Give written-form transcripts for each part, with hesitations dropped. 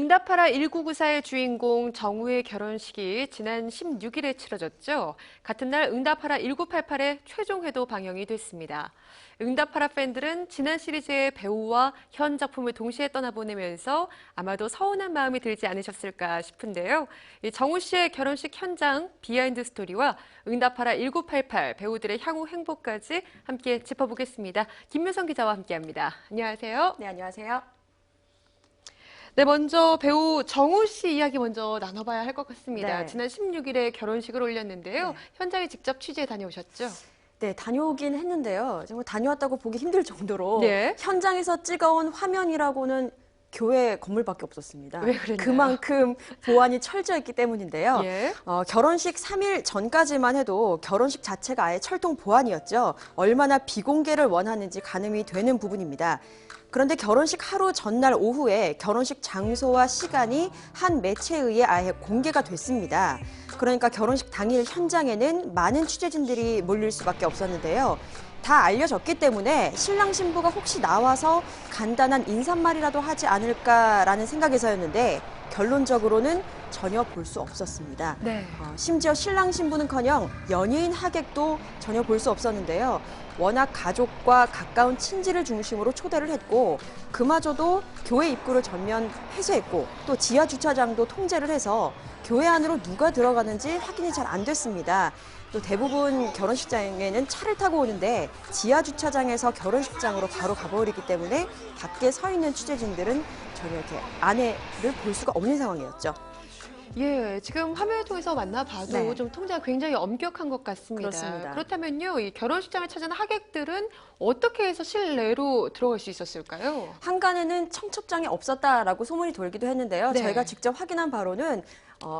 응답하라 1994의 주인공 정우의 결혼식이 지난 16일에 치러졌죠. 같은 날 응답하라 1988의 최종회도 방영이 됐습니다. 응답하라 팬들은 지난 시리즈의 배우와 현 작품을 동시에 떠나보내면서 아마도 서운한 마음이 들지 않으셨을까 싶은데요. 이 정우 씨의 결혼식 현장 비하인드 스토리와 응답하라 1988 배우들의 향후 행보까지 함께 짚어보겠습니다. 김묘성 기자와 함께합니다. 안녕하세요. 네, 안녕하세요. 네, 먼저 배우 정우 씨 이야기 먼저 나눠봐야 할 것 같습니다. 네. 지난 16일에 결혼식을 올렸는데요. 네. 현장에 직접 취재에 다녀오셨죠? 네, 다녀오긴 했는데요. 정말 다녀왔다고 보기 힘들 정도로 네. 현장에서 찍어온 화면이라고는 교회 건물밖에 없었습니다. 왜 그랬나요? 그만큼 보안이 철저했기 때문인데요. 예. 결혼식 3일 전까지만 해도 결혼식 자체가 아예 철통 보안이었죠. 얼마나 비공개를 원하는지 가늠이 되는 부분입니다. 그런데 결혼식 하루 전날 오후에 결혼식 장소와 시간이 한 매체에 의해 아예 공개가 됐습니다. 그러니까 결혼식 당일 현장에는 많은 취재진들이 몰릴 수밖에 없었는데요. 다 알려졌기 때문에 신랑 신부가 혹시 나와서 간단한 인사말이라도 하지 않을까라는 생각에서였는데 결론적으로는 전혀 볼 수 없었습니다. 네. 심지어 신랑 신부는커녕 연예인 하객도 전혀 볼 수 없었는데요. 워낙 가족과 가까운 친지를 중심으로 초대를 했고 그마저도 교회 입구를 전면 폐쇄했고 또 지하 주차장도 통제를 해서 교회 안으로 누가 들어가는지 확인이 잘 안 됐습니다. 또 대부분 결혼식장에는 차를 타고 오는데 지하 주차장에서 결혼식장으로 바로 가버리기 때문에 밖에 서 있는 취재진들은 전혀 이렇게 안에를 볼 수가 없는 상황이었죠. 예, 지금 화면을 통해서 만나봐도 네. 좀 통제가 굉장히 엄격한 것 같습니다. 그렇습니다. 그렇다면요, 이 결혼식장을 찾은 하객들은 어떻게 해서 실내로 들어갈 수 있었을까요? 한간에는 청첩장이 없었다라고 소문이 돌기도 했는데요. 네. 저희가 직접 확인한 바로는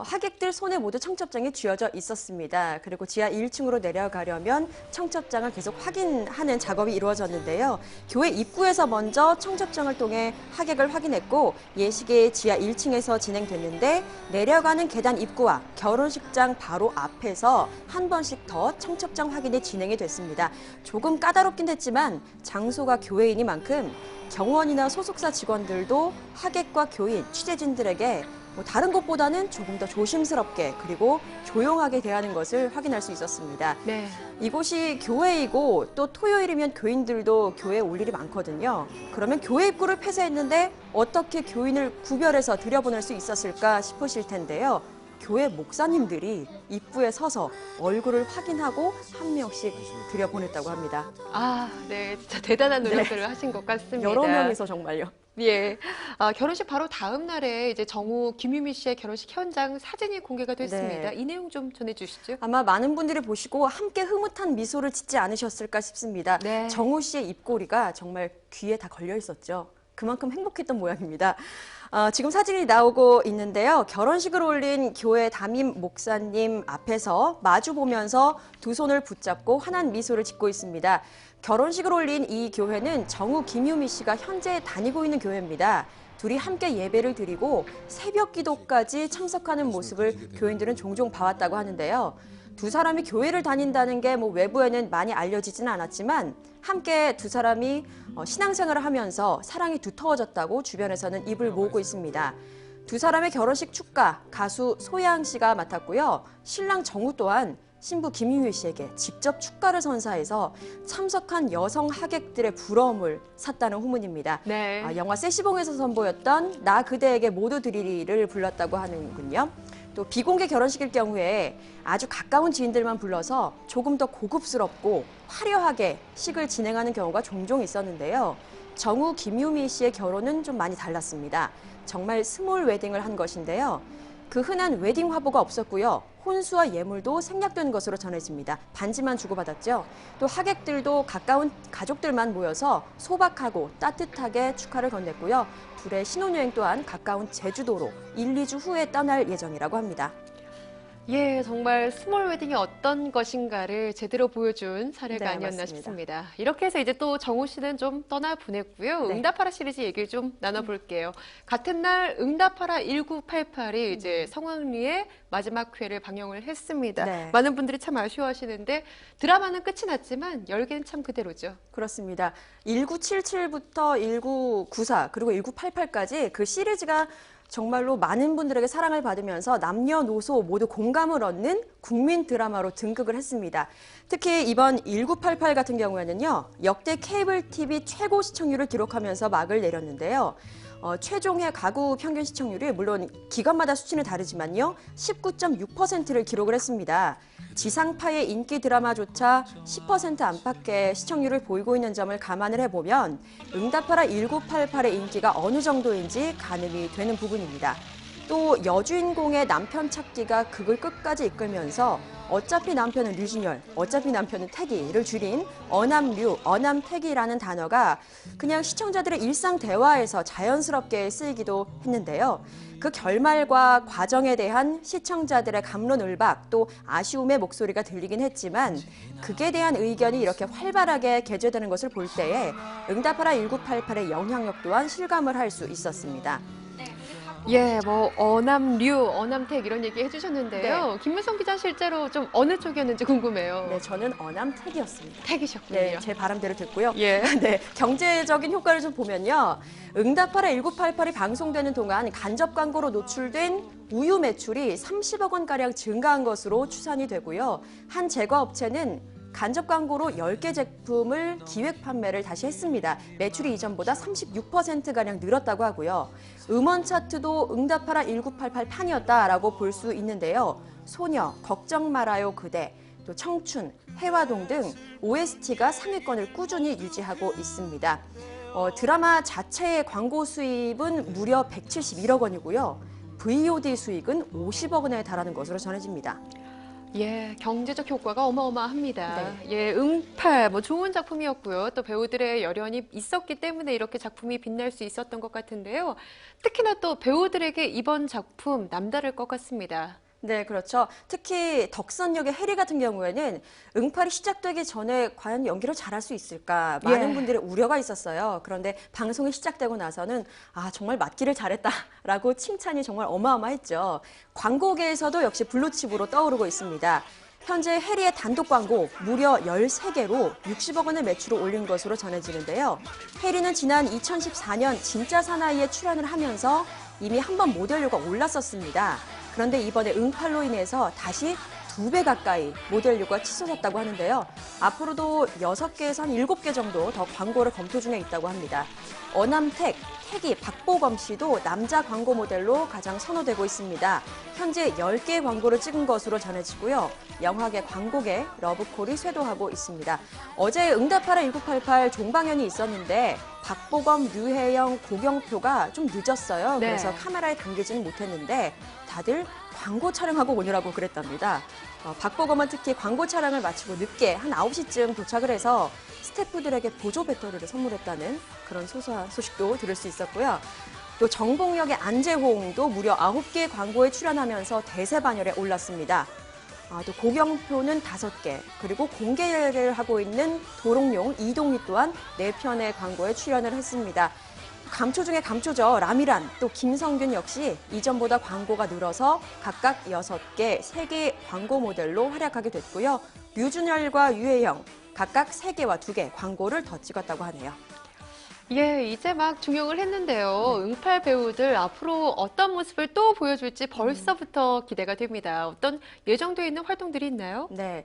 하객들 손에 모두 청첩장이 쥐어져 있었습니다. 그리고 지하 1층으로 내려가려면 청첩장을 계속 확인하는 작업이 이루어졌는데요. 교회 입구에서 먼저 청첩장을 통해 하객을 확인했고 예식이 지하 1층에서 진행됐는데 내려가는 계단 입구와 결혼식장 바로 앞에서 한 번씩 더 청첩장 확인이 진행이 됐습니다. 조금 까다롭긴 했지만 장소가 교회이니만큼 경원이나 소속사 직원들도 하객과 교인, 취재진들에게 다른 곳보다는 조금 더 조심스럽게 그리고 조용하게 대하는 것을 확인할 수 있었습니다. 네. 이곳이 교회이고 또 토요일이면 교인들도 교회에 올 일이 많거든요. 그러면 교회 입구를 폐쇄했는데 어떻게 교인을 구별해서 들여보낼 수 있었을까 싶으실 텐데요. 교회 목사님들이 입구에 서서 얼굴을 확인하고 한 명씩 들여보냈다고 합니다. 아, 네. 진짜 대단한 노력들을 하신 것 같습니다. 여러 명이서 정말요. 예. 결혼식 바로 다음 날에 이제 정우, 김유미 씨의 결혼식 현장 사진이 공개가 됐습니다. 네. 이 내용 좀 전해주시죠. 아마 많은 분들이 보시고 함께 흐뭇한 미소를 짓지 않으셨을까 싶습니다. 네. 정우 씨의 입꼬리가 정말 귀에 다 걸려 있었죠. 그만큼 행복했던 모양입니다. 지금 사진이 나오고 있는데요. 결혼식을 올린 교회 담임 목사님 앞에서 마주 보면서 두 손을 붙잡고 환한 미소를 짓고 있습니다. 결혼식을 올린 이 교회는 정우 김유미 씨가 현재 다니고 있는 교회입니다. 둘이 함께 예배를 드리고 새벽 기도까지 참석하는 모습을 교인들은 종종 봐왔다고 하는데요. 두 사람이 교회를 다닌다는 게 외부에는 많이 알려지지는 않았지만 함께 두 사람이 신앙생활을 하면서 사랑이 두터워졌다고 주변에서는 입을 모으고 있습니다. 두 사람의 결혼식 축가 가수 소양 씨가 맡았고요. 신랑 정우 또한 신부 김유미 씨에게 직접 축가를 선사해서 참석한 여성 하객들의 부러움을 샀다는 후문입니다. 네. 영화 세시봉에서 선보였던 나 그대에게 모두 드리리를 불렀다고 하는군요. 또 비공개 결혼식일 경우에 아주 가까운 지인들만 불러서 조금 더 고급스럽고 화려하게 식을 진행하는 경우가 종종 있었는데요. 정우 김유미 씨의 결혼은 좀 많이 달랐습니다. 정말 스몰 웨딩을 한 것인데요. 그 흔한 웨딩 화보가 없었고요. 혼수와 예물도 생략된 것으로 전해집니다. 반지만 주고받았죠. 또 하객들도 가까운 가족들만 모여서 소박하고 따뜻하게 축하를 건넸고요. 둘의 신혼여행 또한 가까운 제주도로 1, 2주 후에 떠날 예정이라고 합니다. 예, 정말 스몰 웨딩이 어떤 것인가를 제대로 보여준 사례가 네, 아니었나 맞습니다. 싶습니다. 이렇게 해서 이제 또 정우 씨는 좀 떠나보냈고요. 네. 응답하라 시리즈 얘기를 좀 나눠볼게요. 같은 날 응답하라 1988이 이제 성황리에 마지막 회를 방영을 했습니다. 네. 많은 분들이 참 아쉬워하시는데 드라마는 끝이 났지만 열기는 참 그대로죠. 그렇습니다. 1977부터 1994 그리고 1988까지 그 시리즈가 정말로 많은 분들에게 사랑을 받으면서 남녀노소 모두 공감을 얻는 국민 드라마로 등극을 했습니다. 특히 이번 1988 같은 경우에는요, 역대 케이블 TV 최고 시청률을 기록하면서 막을 내렸는데요. 최종의 가구 평균 시청률이 물론 기관마다 수치는 다르지만요, 19.6%를 기록을 했습니다. 지상파의 인기 드라마조차 10% 안팎의 시청률을 보이고 있는 점을 감안을 해보면 응답하라 1988의 인기가 어느 정도인지 가늠이 되는 부분입니다. 또 여주인공의 남편 찾기가 극을 끝까지 이끌면서 어차피 남편은 류준열, 어차피 남편은 태기를 줄인 어남류, 어남태기라는 단어가 그냥 시청자들의 일상 대화에서 자연스럽게 쓰이기도 했는데요. 그 결말과 과정에 대한 시청자들의 갑론을박 또 아쉬움의 목소리가 들리긴 했지만 극에 대한 의견이 이렇게 활발하게 개재되는 것을 볼 때에 응답하라 1988의 영향력 또한 실감을 할 수 있었습니다. 예, 뭐 어남류, 어남택 이런 얘기 해주셨는데요. 네. 김무성 기자 실제로 좀 어느 쪽이었는지 궁금해요. 네, 저는 어남택이었습니다. 택이셨군요. 네, 제 바람대로 됐고요. 예. 네, 경제적인 효과를 좀 보면요. 응답하라 1988이 방송되는 동안 간접 광고로 노출된 우유 매출이 30억 원가량 증가한 것으로 추산이 되고요. 한 제과업체는 간접 광고로 10개 제품을 기획 판매를 다시 했습니다. 매출이 이전보다 36%가량 늘었다고 하고요. 음원 차트도 응답하라 1988 판이었다라고 볼 수 있는데요. 소녀, 걱정 말아요 그대, 또 청춘, 해화동 등 OST가 상위권을 꾸준히 유지하고 있습니다. 드라마 자체의 광고 수입은 무려 171억 원이고요. VOD 수익은 50억 원에 달하는 것으로 전해집니다. 예, 경제적 효과가 어마어마합니다. 네. 예, 응팔, 뭐 좋은 작품이었고요. 또 배우들의 열연이 있었기 때문에 이렇게 작품이 빛날 수 있었던 것 같은데요. 특히나 또 배우들에게 이번 작품 남다를 것 같습니다. 네, 그렇죠. 특히 덕선 역의 해리 같은 경우에는 응팔이 시작되기 전에 과연 연기를 잘할 수 있을까 많은 예. 분들의 우려가 있었어요. 그런데 방송이 시작되고 나서는 정말 맡기를 잘했다라고 칭찬이 정말 어마어마했죠. 광고계에서도 역시 블루칩으로 떠오르고 있습니다. 현재 해리의 단독 광고 무려 13개로 60억 원의 매출을 올린 것으로 전해지는데요. 해리는 지난 2014년 진짜 사나이에 출연을 하면서 이미 한 번 모델료가 올랐었습니다. 그런데 이번에 응팔로 인해서 다시 2배 가까이 모델료가 치솟았다고 하는데요. 앞으로도 6개에서 한 7개 정도 더 광고를 검토 중에 있다고 합니다. 어남택, 태기, 박보검 씨도 남자 광고 모델로 가장 선호되고 있습니다. 현재 10개의 광고를 찍은 것으로 전해지고요. 영화계, 광고계, 러브콜이 쇄도하고 있습니다. 어제 응답하라 1988 종방연이 있었는데 박보검, 류혜영, 고경표가 좀 늦었어요. 네. 그래서 카메라에 담기지는 못했는데 다들 광고 촬영하고 오느라고 그랬답니다. 박보검은 특히 광고 촬영을 마치고 늦게 한 9시쯤 도착을 해서 스태프들에게 보조 배터리를 선물했다는 그런 소소한 소식도 들을 수 있었고요. 또 정봉역의 안재홍도 무려 9개 광고에 출연하면서 대세반열에 올랐습니다. 또 고경표는 5개, 그리고 공개를 하고 있는 도롱뇽 이동희 또한 4편의 광고에 출연을 했습니다. 감초 중에 감초죠. 라미란, 또 김성균 역시 이전보다 광고가 늘어서 각각 6개, 3개 광고 모델로 활약하게 됐고요. 류준열과 유혜영, 각각 3개와 2개 광고를 더 찍었다고 하네요. 예, 이제 막 중용을 했는데요. 응팔 배우들 앞으로 어떤 모습을 또 보여줄지 벌써부터 기대가 됩니다. 어떤 예정돼 있는 활동들이 있나요? 네,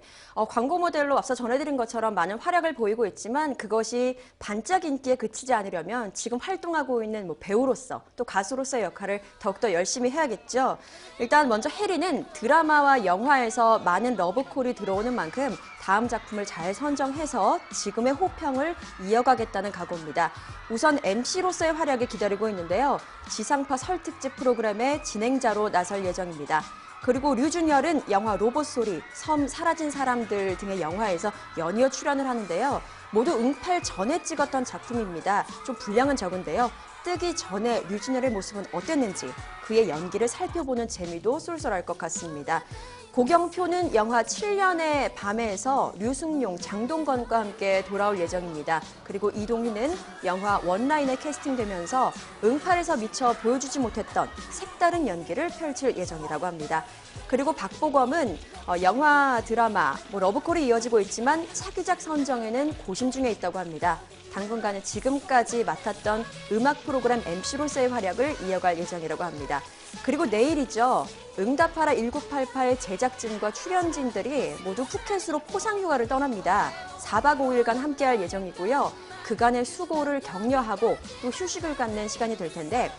광고 모델로 앞서 전해드린 것처럼 많은 활약을 보이고 있지만 그것이 반짝 인기에 그치지 않으려면 지금 활동하고 있는 배우로서 또 가수로서의 역할을 더욱더 열심히 해야겠죠. 일단 먼저 해리는 드라마와 영화에서 많은 러브콜이 들어오는 만큼 다음 작품을 잘 선정해서 지금의 호평을 이어가겠다는 각오입니다. 우선 MC로서의 활약이 기다리고 있는데요. 지상파 설 특집 프로그램의 진행자로 나설 예정입니다. 그리고 류준열은 영화 로봇소리, 섬 사라진 사람들 등의 영화에서 연이어 출연을 하는데요. 모두 응팔 전에 찍었던 작품입니다. 좀 분량은 적은데요. 뜨기 전에 류준열의 모습은 어땠는지 그의 연기를 살펴보는 재미도 쏠쏠할 것 같습니다. 고경표는 영화 7년의 밤에서 류승룡, 장동건과 함께 돌아올 예정입니다. 그리고 이동희는 영화 원라인에 캐스팅되면서 응팔에서 미처 보여주지 못했던 색다른 연기를 펼칠 예정이라고 합니다. 그리고 박보검은 영화, 드라마, 러브콜이 이어지고 있지만 차기작 선정에는 고심 중에 있다고 합니다. 당분간은 지금까지 맡았던 음악 프로그램 MC로서의 활약을 이어갈 예정이라고 합니다. 그리고 내일이죠. 응답하라 1988 제작진과 출연진들이 모두 푸켓으로 포상휴가를 떠납니다. 4박 5일간 함께할 예정이고요. 그간의 수고를 격려하고 또 휴식을 갖는 시간이 될 텐데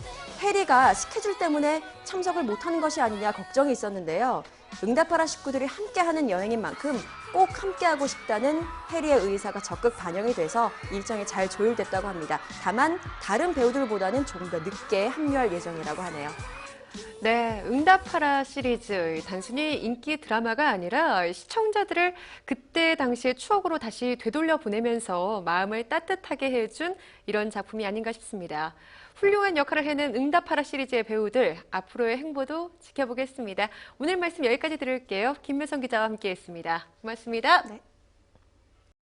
해리가 스케줄 때문에 참석을 못하는 것이 아니냐 걱정이 있었는데요. 응답하라 식구들이 함께하는 여행인 만큼 꼭 함께하고 싶다는 해리의 의사가 적극 반영이 돼서 일정이 잘 조율됐다고 합니다. 다만 다른 배우들보다는 조금 더 늦게 합류할 예정이라고 하네요. 네, 응답하라 시리즈 단순히 인기 드라마가 아니라 시청자들을 그때 당시의 추억으로 다시 되돌려 보내면서 마음을 따뜻하게 해준 이런 작품이 아닌가 싶습니다. 훌륭한 역할을 해낸 응답하라 시리즈의 배우들 앞으로의 행보도 지켜보겠습니다. 오늘 말씀 여기까지 들을게요. 김묘성 기자와 함께했습니다. 고맙습니다. 네.